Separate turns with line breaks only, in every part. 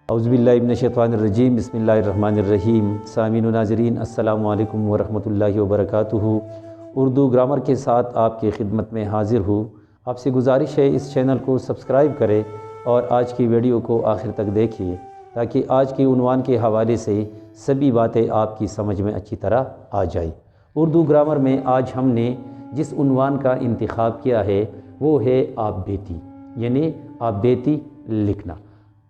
اعوذ باللہ من الشیطان الرجیم، بسم اللہ الرحمن الرحیم۔ سامعین و ناظرین، السلام علیکم ورحمۃ اللہ وبرکاتہ۔ اردو گرامر کے ساتھ آپ کی خدمت میں حاضر ہوں۔ آپ سے گزارش ہے اس چینل کو سبسکرائب کریں اور آج کی ویڈیو کو آخر تک دیکھیے تاکہ آج کے عنوان کے حوالے سے سبھی باتیں آپ کی سمجھ میں اچھی طرح آ جائیں۔ اردو گرامر میں آج ہم نے جس عنوان کا انتخاب کیا ہے وہ ہے آپ بیتی، یعنی آپ بیتی لکھنا۔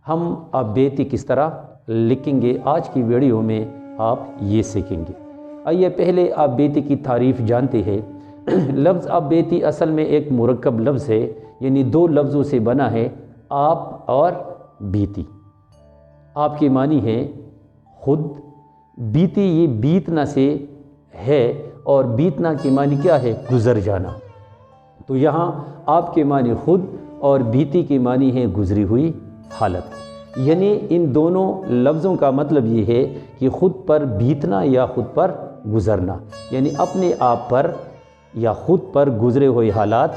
ہم آپ بیتی کس طرح لکھیں گے آج کی ویڈیو میں آپ یہ سیکھیں گے۔ آئیے پہلے آپ بیتی کی تعریف جانتے ہیں۔ لفظ آپ بیتی اصل میں ایک مرکب لفظ ہے، یعنی دو لفظوں سے بنا ہے، آپ اور بیتی۔ آپ کے معنی ہے خود، بیتی یہ بیتنا سے ہے اور بیتنا کے معنی کیا ہے؟ گزر جانا۔ تو یہاں آپ کے معنی خود اور بیتی کے معنی ہے گزری ہوئی حالت، یعنی ان دونوں لفظوں کا مطلب یہ ہے کہ خود پر بیتنا یا خود پر گزرنا، یعنی اپنے آپ پر یا خود پر گزرے ہوئے حالات،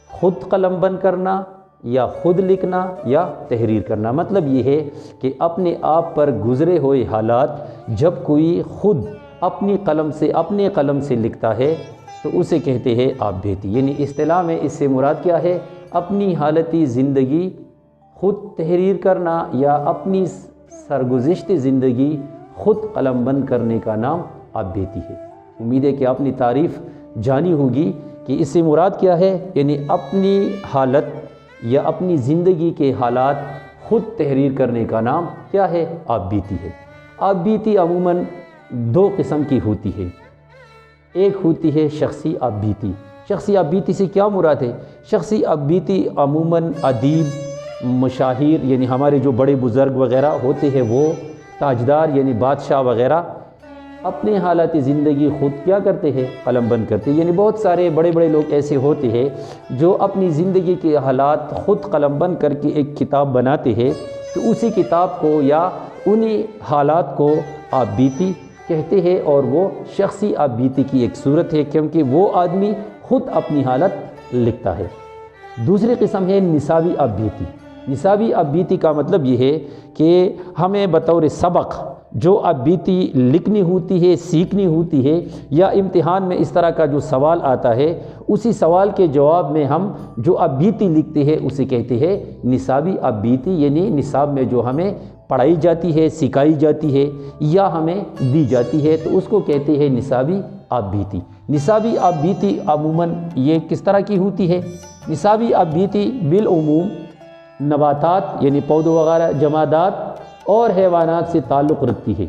خود قلم بند کرنا یا خود لکھنا یا تحریر کرنا۔ مطلب یہ ہے کہ اپنے آپ پر گزرے ہوئے حالات جب کوئی خود اپنے قلم سے لکھتا ہے تو اسے کہتے ہیں آپ بیتی۔ یعنی اصطلاح میں اس سے مراد کیا ہے؟ اپنی حالتی زندگی خود تحریر کرنا یا اپنی سرگزشت زندگی خود قلم بند کرنے کا نام آپ بیتی ہے۔ امید ہے کہ آپ نے تعریف جانی ہوگی کہ اس سے مراد کیا ہے، یعنی اپنی حالت یا اپنی زندگی کے حالات خود تحریر کرنے کا نام کیا ہے؟ آپ بیتی ہے۔ آپ بیتی عموماً دو قسم کی ہوتی ہے۔ ایک ہوتی ہے شخصی آپ بیتی۔ شخصی آپ بیتی سے کیا مراد ہے؟ شخصی آپ بیتی عموماً ادیب، مشاہیر، یعنی ہمارے جو بڑے بزرگ وغیرہ ہوتے ہیں، وہ تاجدار یعنی بادشاہ وغیرہ اپنے حالات زندگی خود کیا کرتے ہیں؟ قلم بند کرتے ہیں۔ یعنی بہت سارے بڑے بڑے لوگ ایسے ہوتے ہیں جو اپنی زندگی کے حالات خود قلم بند کر کے ایک کتاب بناتے ہیں، تو اسی کتاب کو یا انہی حالات کو آپ بیتی کہتے ہیں، اور وہ شخصی آپ بیتی کی ایک صورت ہے کیونکہ وہ آدمی خود اپنی حالت لکھتا ہے۔ دوسری قسم ہے نصابی آپ بیتی۔ نصابی آپ بیتی کا مطلب یہ ہے کہ ہمیں بطور سبق جو آپ بیتی لکھنی ہوتی ہے، سیکھنی ہوتی ہے، یا امتحان میں اس طرح کا جو سوال آتا ہے اسی سوال کے جواب میں ہم جو آپ بیتی لکھتے ہیں اسے کہتے ہیں نصابی آپ بیتی۔ یعنی نصاب میں جو ہمیں پڑھائی جاتی ہے، سکھائی جاتی ہے یا ہمیں دی جاتی ہے تو اس کو کہتے ہیں نصابی آپ بیتی۔ نصابی آپ بیتی عموماً یہ کس طرح کی ہوتی ہے؟ نصابی آپ بیتی بالعموم نباتات یعنی پودوں وغیرہ، جمادات اور حیوانات سے تعلق رکھتی ہے۔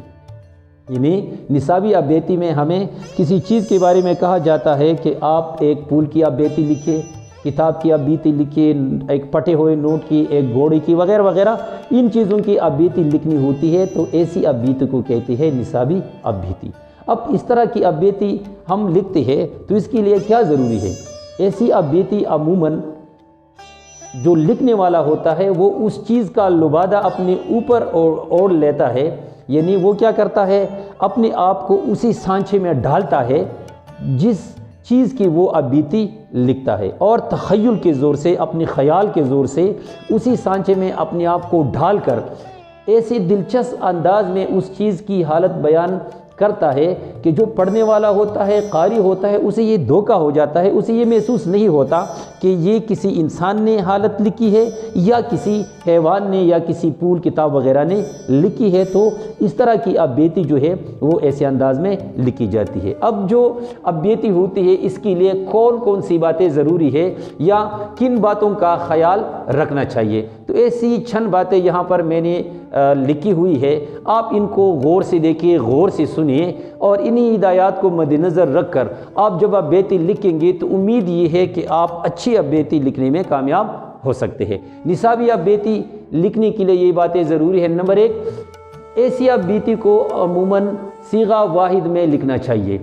یعنی نصابی آپ بیتی میں ہمیں کسی چیز کے بارے میں کہا جاتا ہے کہ آپ ایک پھول کی آپ بیتی لکھیں، کتاب کی آپ بیتی لکھیں، ایک پھٹے ہوئے نوٹ کی، ایک گھوڑے کی وغیرہ وغیرہ، ان چیزوں کی آپ بیتی لکھنی ہوتی ہے تو ایسی آپ بیتی کو کہتے ہیں نصابی آپ بیتی۔ اب اس طرح کی آپ بیتی ہم لکھتے ہیں تو اس کے لیے کیا ضروری ہے؟ ایسی آپ بیتی عموماً جو لکھنے والا ہوتا ہے وہ اس چیز کا لبادہ اپنے اوپر اوڑھ لیتا ہے، یعنی وہ کیا کرتا ہے؟ اپنے آپ کو اسی سانچے میں ڈالتا ہے جس چیز کی وہ آپ بیتی لکھتا ہے، اور تخیل کے زور سے، اپنے خیال کے زور سے اسی سانچے میں اپنے آپ کو ڈھال کر ایسے دلچسپ انداز میں اس چیز کی حالت بیان کرتا ہے کہ جو پڑھنے والا ہوتا ہے، قاری ہوتا ہے، اسے یہ دھوکہ ہو جاتا ہے، اسے یہ محسوس نہیں ہوتا کہ یہ کسی انسان نے حالت لکھی ہے یا کسی حیوان نے یا کسی پھول کتاب وغیرہ نے لکھی ہے۔ تو اس طرح کی آپ بیتی جو ہے وہ ایسے انداز میں لکھی جاتی ہے۔ اب جو آپ بیتی ہوتی ہے اس کے لیے کون کون سی باتیں ضروری ہے یا کن باتوں کا خیال رکھنا چاہیے، تو ایسی چند باتیں یہاں پر میں نے لکھی ہوئی ہے۔ آپ ان کو غور سے دیکھیے، غور سے سنیے، اور انہی ہدایات کو مد نظر رکھ کر آپ جب آپ بیتی لکھیں گے تو امید یہ ہے کہ آپ اچھی آپ بیتی لکھنے میں کامیاب ہو سکتے ہیں۔ نصابی آپ بیتی لکھنے کے لیے یہ باتیں ضروری ہیں۔ نمبر 1، ایسی آپ بیتی کو عموماً صیغہ واحد میں لکھنا چاہیے،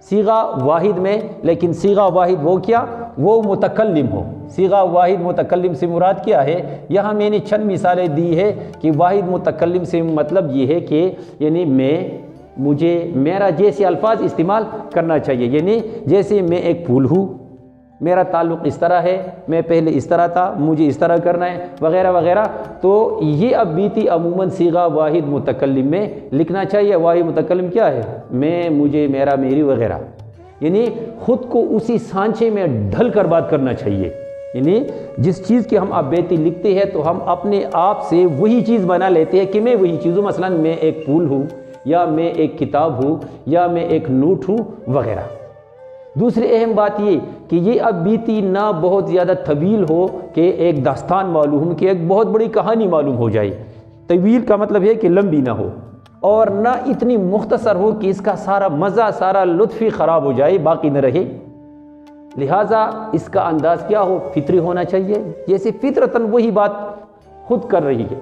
صیغہ واحد میں، لیکن صیغہ واحد وہ کیا؟ وہ متکلم ہو۔ صیغہ واحد متکلم سے مراد کیا ہے؟ یہاں میں نے چند مثالیں دی ہے کہ واحد متکلم سے مطلب یہ ہے کہ یعنی میں، مجھے، میرا جیسے الفاظ استعمال کرنا چاہیے، یعنی جیسے میں ایک پھول ہوں، میرا تعلق اس طرح ہے، میں پہلے اس طرح تھا، مجھے اس طرح کرنا ہے وغیرہ وغیرہ، تو یہ اب بیتی عموماً صیغہ واحد متکلم میں لکھنا چاہیے۔ واحد متکلم کیا ہے؟ میں، مجھے، میرا، میری وغیرہ، یعنی خود کو اسی سانچے میں ڈھل کر بات کرنا چاہیے۔ یعنی جس چیز کی ہم اب بیتی لکھتے ہیں تو ہم اپنے آپ سے وہی چیز بنا لیتے ہیں کہ میں وہی چیز ہوں، مثلا میں ایک پھول ہوں، یا میں ایک کتاب ہوں، یا میں ایک نوٹ ہوں وغیرہ۔ دوسری اہم بات یہ کہ یہ اب بیتی نہ بہت زیادہ طویل ہو کہ ایک داستان معلوم، کہ ایک بہت بڑی کہانی معلوم ہو جائے۔ طویل کا مطلب ہے کہ لمبی نہ ہو، اور نہ اتنی مختصر ہو کہ اس کا سارا مزہ، سارا لطف ہی خراب ہو جائے، باقی نہ رہے۔ لہٰذا اس کا انداز کیا ہو؟ فطری ہونا چاہیے، جیسے فطرتاً وہی بات خود کر رہی ہے،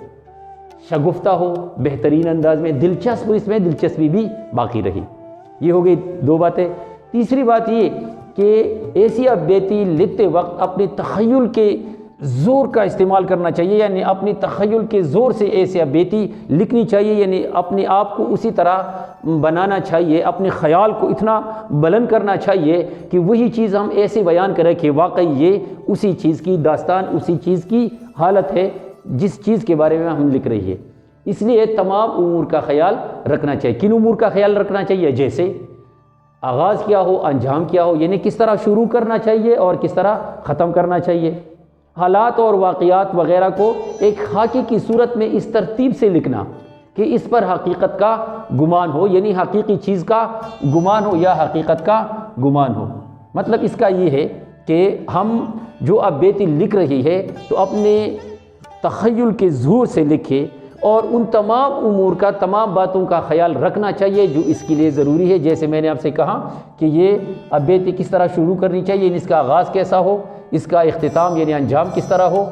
شگفتہ ہو، بہترین انداز میں، دلچسپ، اس میں دلچسپی بھی باقی رہی۔ یہ ہو گئی دو باتیں۔ تیسری بات یہ کہ ایسی اب بیتی لکھتے وقت اپنے تخیل کے زور کا استعمال کرنا چاہیے، یعنی اپنی تخیل کے زور سے ایسی اب بیتی لکھنی چاہیے، یعنی اپنے آپ کو اسی طرح بنانا چاہیے، اپنے خیال کو اتنا بلند کرنا چاہیے کہ وہی چیز ہم ایسے بیان کریں کہ واقعی یہ اسی چیز کی داستان، اسی چیز کی حالت ہے جس چیز کے بارے میں ہم لکھ رہی ہے۔ اس لیے تمام امور کا خیال رکھنا چاہیے۔ کن امور کا خیال رکھنا چاہیے؟ جیسے آغاز کیا ہو، انجام کیا ہو، یعنی کس طرح شروع کرنا چاہیے اور کس طرح ختم کرنا چاہیے۔ حالات اور واقعات وغیرہ کو ایک خاکے کی صورت میں اس ترتیب سے لکھنا کہ اس پر حقیقت کا گمان ہو، یعنی حقیقی چیز کا گمان ہو یا حقیقت کا گمان ہو۔ مطلب اس کا یہ ہے کہ ہم جو اب بیتی لکھ رہی ہے تو اپنے تخیل کے زور سے لکھے، اور ان تمام امور کا، تمام باتوں کا خیال رکھنا چاہیے جو اس کے لیے ضروری ہے۔ جیسے میں نے آپ سے کہا کہ یہ اب بیتی کس طرح شروع کرنی چاہیے، یعنی اس کا آغاز کیسا ہو، اس کا اختتام یعنی انجام کس طرح ہو،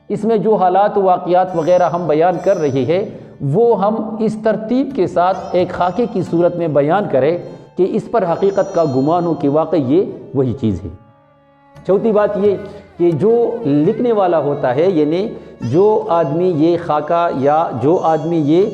اس میں جو حالات و واقعات وغیرہ ہم بیان کر رہے ہیں وہ ہم اس ترتیب کے ساتھ ایک خاکے کی صورت میں بیان کریں کہ اس پر حقیقت کا گمان ہو کہ واقعی یہ وہی چیز ہے۔ چوتھی بات یہ کہ جو لکھنے والا ہوتا ہے، یعنی جو آدمی یہ خاکہ یا جو آدمی یہ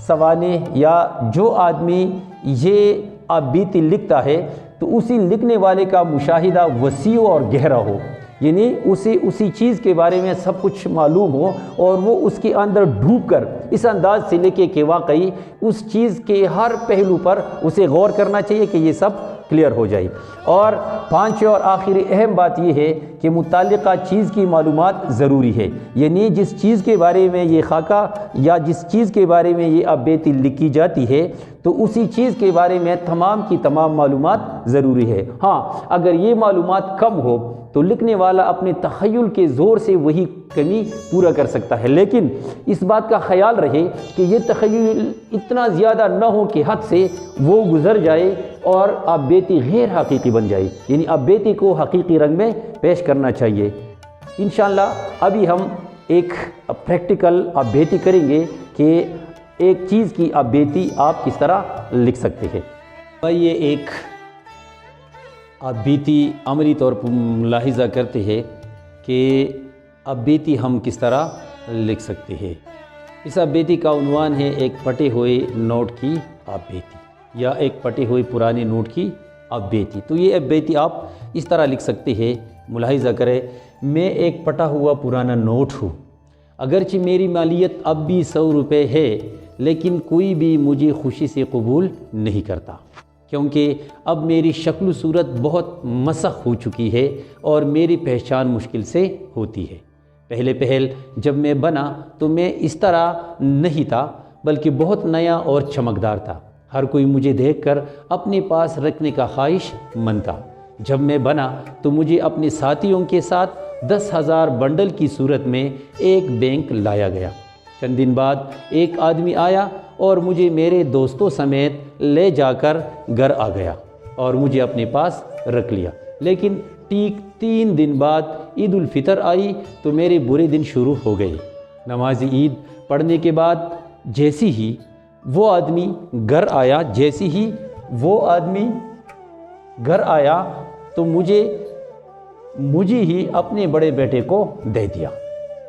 سوانح یا جو آدمی یہ اب بیتی لکھتا ہے تو اسی لکھنے والے کا مشاہدہ وسیع اور گہرا ہو، یعنی اسے اسی چیز کے بارے میں سب کچھ معلوم ہو، اور وہ اس کے اندر ڈوب کر اس انداز سے لکھے کہ واقعی اس چیز کے ہر پہلو پر اسے غور کرنا چاہیے کہ یہ سب کلیئر ہو جائے۔ اور پانچویں اور آخری اہم بات یہ ہے کہ متعلقہ چیز کی معلومات ضروری ہے، یعنی جس چیز کے بارے میں یہ خاکہ یا جس چیز کے بارے میں یہ اب بیتی لکھی جاتی ہے تو اسی چیز کے بارے میں تمام کی تمام معلومات ضروری ہے۔ ہاں، اگر یہ معلومات کم ہو تو لکھنے والا اپنے تخیل کے زور سے وہی کمی پورا کر سکتا ہے، لیکن اس بات کا خیال رہے کہ یہ تخیل اتنا زیادہ نہ ہو کہ حد سے وہ گزر جائے اور اب بیتی غیر حقیقی بن جائے، یعنی اب بیتی کو حقیقی رنگ میں پیش کرنا چاہیے۔ انشاءاللہ ابھی ہم ایک پریکٹیکل اب بیتی کریں گے کہ ایک چیز کی اب بیتی آپ کس طرح لکھ سکتے ہیں۔ یہ ایک اب بیتی عملی طور پر ملاحظہ کرتے ہیں کہ اب بیتی ہم کس طرح لکھ سکتے ہیں۔ اس اب بیتی کا عنوان ہے ایک پٹے ہوئے نوٹ کی اب بیتی، یا ایک پٹے ہوئے پرانے نوٹ کی اب بیتی۔ تو یہ اب بیتی آپ اس طرح لکھ سکتے ہیں، ملاحظہ کریں، میں ایک پٹا ہوا پرانا نوٹ ہوں، اگرچہ میری مالیت اب بھی 100 روپے ہے، لیکن کوئی بھی مجھے خوشی سے قبول نہیں کرتا، کیونکہ اب میری شکل و صورت بہت مسخ ہو چکی ہے اور میری پہچان مشکل سے ہوتی ہے۔ پہلے جب میں بنا تو میں اس طرح نہیں تھا، بلکہ بہت نیا اور چمکدار تھا۔ ہر کوئی مجھے دیکھ کر اپنے پاس رکھنے کا خواہش مند تھا۔ جب میں بنا تو مجھے اپنے ساتھیوں کے ساتھ 10,000 بنڈل کی صورت میں ایک بینک لایا گیا۔ چند دن بعد ایک آدمی آیا اور مجھے میرے دوستوں سمیت لے جا کر گھر آ گیا اور مجھے اپنے پاس رکھ لیا، لیکن ٹھیک 3 دن بعد عید الفطر آئی تو میرے برے دن شروع ہو گئے۔ نماز عید پڑھنے کے بعد جیسی ہی وہ آدمی گھر آیا تو مجھے ہی اپنے بڑے بیٹے کو دے دیا،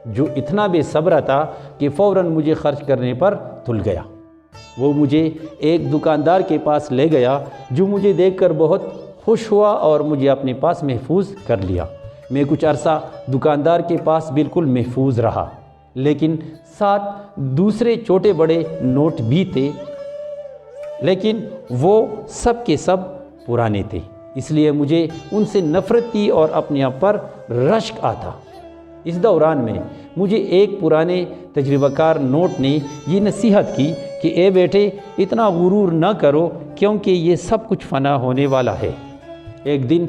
جو اتنا بے صبر تھا کہ فوراً مجھے خرچ کرنے پر تل گیا۔ وہ مجھے ایک دکاندار کے پاس لے گیا جو مجھے دیکھ کر بہت خوش ہوا اور مجھے اپنے پاس محفوظ کر لیا۔ میں کچھ عرصہ دکاندار کے پاس بالکل محفوظ رہا، لیکن ساتھ دوسرے چھوٹے بڑے نوٹ بھی تھے، لیکن وہ سب کے سب پرانے تھے، اس لیے مجھے ان سے نفرت تھی اور اپنے آپ پر رشک آتا۔ اس دوران میں مجھے ایک پرانے تجربہ کار نوٹ نے یہ نصیحت کی کہ اے بیٹے، اتنا غرور نہ کرو، کیونکہ یہ سب کچھ فنا ہونے والا ہے۔ ایک دن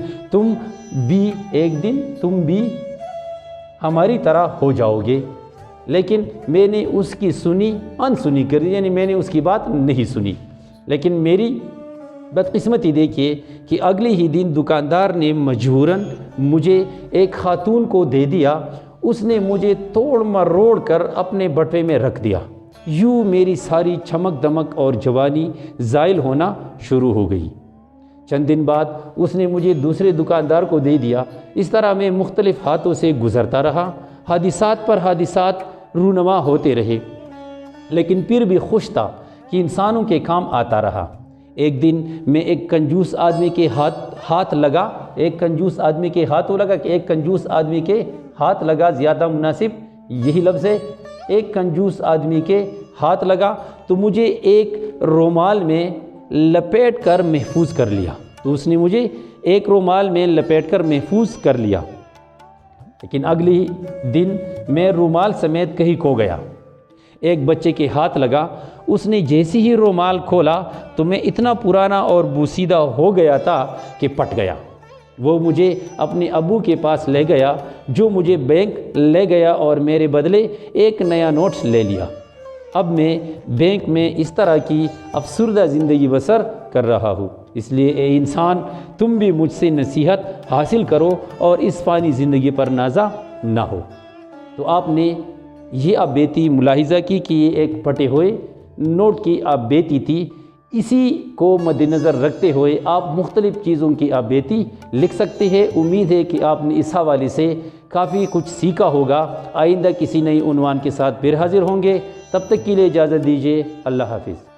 تم بھی ہماری طرح ہو جاؤ گے۔ لیکن میں نے اس کی انسنی کر دی، یعنی میں نے اس کی بات نہیں سنی۔ لیکن میری بدقسمتی دیکھیے کہ اگلے ہی دن دکاندار نے مجبوراً مجھے ایک خاتون کو دے دیا۔ اس نے مجھے توڑ مروڑ کر اپنے بٹوے میں رکھ دیا۔ یوں میری ساری چمک دمک اور جوانی زائل ہونا شروع ہو گئی۔ چند دن بعد اس نے مجھے دوسرے دکاندار کو دے دیا۔ اس طرح میں مختلف ہاتھوں سے گزرتا رہا، حادثات پر حادثات رونما ہوتے رہے، لیکن پھر بھی خوش تھا کہ انسانوں کے کام آتا رہا۔ ایک دن میں ایک کنجوس آدمی کے ہاتھ لگا، زیادہ مناسب یہی لفظ ہے، ایک کنجوس آدمی کے ہاتھ لگا تو مجھے ایک رومال میں لپیٹ کر محفوظ کر لیا۔ تو اس نے مجھے ایک رومال میں لپیٹ کر محفوظ کر لیا، لیکن اگلی دن میں رومال سمیت کہیں کھو گیا۔ ایک بچے کے ہاتھ لگا، اس نے جیسے ہی رومال کھولا تو میں اتنا پرانا اور بوسیدہ ہو گیا تھا کہ پٹ گیا۔ وہ مجھے اپنے ابو کے پاس لے گیا، جو مجھے بینک لے گیا اور میرے بدلے ایک نیا نوٹ لے لیا۔ اب میں بینک میں اس طرح کی افسردہ زندگی بسر کر رہا ہوں۔ اس لیے اے انسان، تم بھی مجھ سے نصیحت حاصل کرو اور اس فانی زندگی پر نازا نہ ہو۔ تو آپ نے یہ آپ بیتی ملاحظہ کی کہ یہ ایک پھٹے ہوئے نوٹ کی آپ بیتی تھی۔ اسی کو مد نظر رکھتے ہوئے آپ مختلف چیزوں کی آپ بیتی لکھ سکتے ہیں۔ امید ہے کہ آپ نے اس حوالے سے کافی کچھ سیکھا ہوگا۔ آئندہ کسی نئی عنوان کے ساتھ پھر حاضر ہوں گے، تب تک کے لیے اجازت دیجیے۔ اللہ حافظ۔